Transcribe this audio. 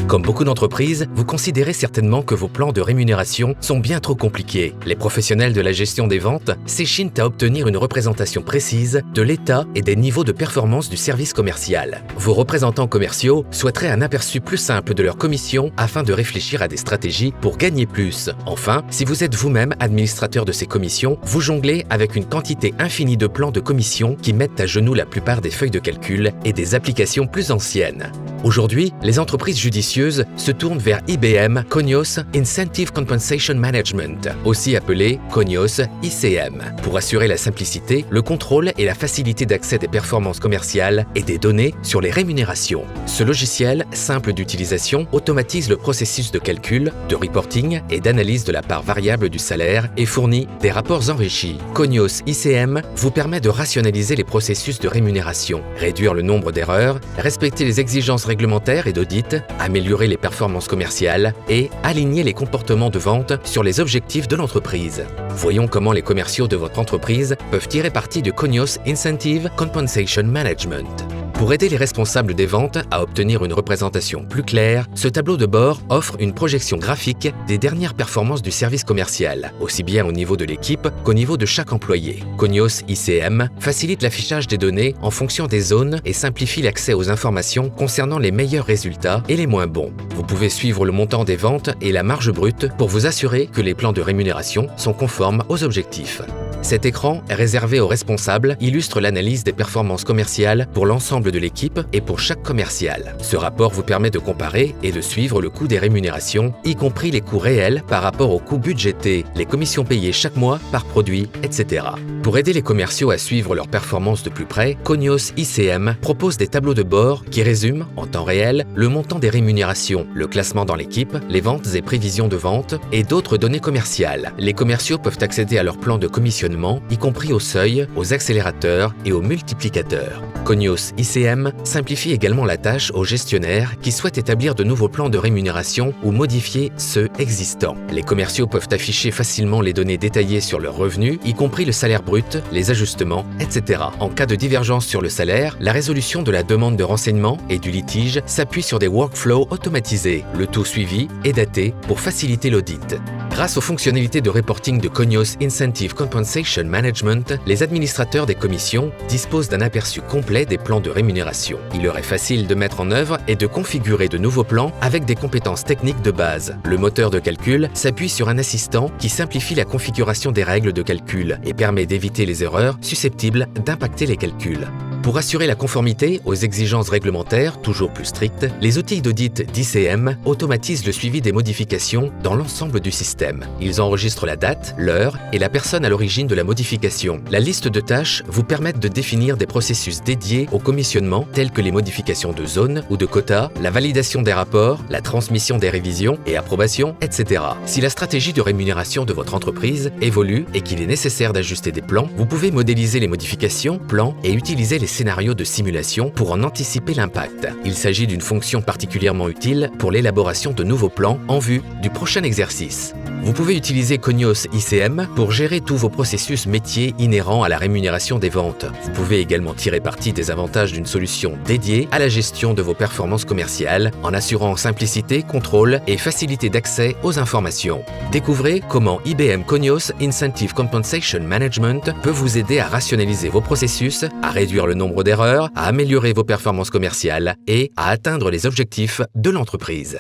Comme beaucoup d'entreprises, vous considérez certainement que vos plans de rémunération sont bien trop compliqués. Les professionnels de la gestion des ventes s'échinent à obtenir une représentation précise de l'état et des niveaux de performance du service commercial. Vos représentants commerciaux souhaiteraient un aperçu plus simple de leur commission afin de réfléchir à des stratégies pour gagner plus. Enfin, si vous êtes vous-même administrateur de ces commissions, vous jonglez avec une quantité infinie de plans de commission qui mettent à genoux la plupart des feuilles de calcul et des applications plus anciennes. Aujourd'hui, les entreprises judicieuses se tournent vers IBM Cognos Incentive Compensation Management, aussi appelé Cognos ICM, pour assurer la simplicité, le contrôle et la facilité d'accès des performances commerciales et des données sur les rémunérations. Ce logiciel, simple d'utilisation, automatise le processus de calcul, de reporting et d'analyse de la part variable du salaire et fournit des rapports enrichis. Cognos ICM vous permet de rationaliser les processus de rémunération, réduire le nombre d'erreurs, respecter les exigences réglementaires et d'audit, améliorer les performances commerciales et aligner les comportements de vente sur les objectifs de l'entreprise. Voyons comment les commerciaux de votre entreprise peuvent tirer parti de Cognos Incentive Compensation Management. Pour aider les responsables des ventes à obtenir une représentation plus claire, ce tableau de bord offre une projection graphique des dernières performances du service commercial, aussi bien au niveau de l'équipe qu'au niveau de chaque employé. Cognos ICM facilite l'affichage des données en fonction des zones et simplifie l'accès aux informations concernant les meilleurs résultats et les moins bons. Vous pouvez suivre le montant des ventes et la marge brute pour vous assurer que les plans de rémunération sont conformes aux objectifs. Cet écran, réservé aux responsables, illustre l'analyse des performances commerciales pour l'ensemble de l'équipe et pour chaque commercial. Ce rapport vous permet de comparer et de suivre le coût des rémunérations, y compris les coûts réels par rapport aux coûts budgétés, les commissions payées chaque mois par produit, etc. Pour aider les commerciaux à suivre leurs performances de plus près, Cognos ICM propose des tableaux de bord qui résument, en temps réel, le montant des rémunérations, le classement dans l'équipe, les ventes et prévisions de vente et d'autres données commerciales. Les commerciaux peuvent accéder à leur plan de commissionnement, y compris au seuil, aux accélérateurs et aux multiplicateurs. Cognos ICM simplifie également la tâche aux gestionnaires qui souhaitent établir de nouveaux plans de rémunération ou modifier ceux existants. Les commerciaux peuvent afficher facilement les données détaillées sur leurs revenus, y compris le salaire brut, les ajustements, etc. En cas de divergence sur le salaire, la résolution de la demande de renseignement et du litige s'appuie sur des workflows automatisés, le tout suivi et daté pour faciliter l'audit. Grâce aux fonctionnalités de reporting de Cognos Incentive Compensation Management, les administrateurs des commissions disposent d'un aperçu complet des plans de rémunération. Il leur est facile de mettre en œuvre et de configurer de nouveaux plans avec des compétences techniques de base. Le moteur de calcul s'appuie sur un assistant qui simplifie la configuration des règles de calcul et permet d'éviter les erreurs susceptibles d'impacter les calculs. Pour assurer la conformité aux exigences réglementaires toujours plus strictes, les outils d'audit d'ICM automatisent le suivi des modifications dans l'ensemble du système. Ils enregistrent la date, l'heure et la personne à l'origine de la modification. La liste de tâches vous permet de définir des processus dédiés au commissionnement tels que les modifications de zone ou de quotas, la validation des rapports, la transmission des révisions et approbations, etc. Si la stratégie de rémunération de votre entreprise évolue et qu'il est nécessaire d'ajuster des plans, vous pouvez modéliser les modifications, plans et utiliser les scénarios de simulation pour en anticiper l'impact. Il s'agit d'une fonction particulièrement utile pour l'élaboration de nouveaux plans en vue du prochain exercice. Vous pouvez utiliser Cognos ICM pour gérer tous vos processus métiers inhérents à la rémunération des ventes. Vous pouvez également tirer parti des avantages d'une solution dédiée à la gestion de vos performances commerciales en assurant simplicité, contrôle et facilité d'accès aux informations. Découvrez comment IBM Cognos Incentive Compensation Management peut vous aider à rationaliser vos processus, à réduire le nombre d'erreurs, à améliorer vos performances commerciales et à atteindre les objectifs de l'entreprise.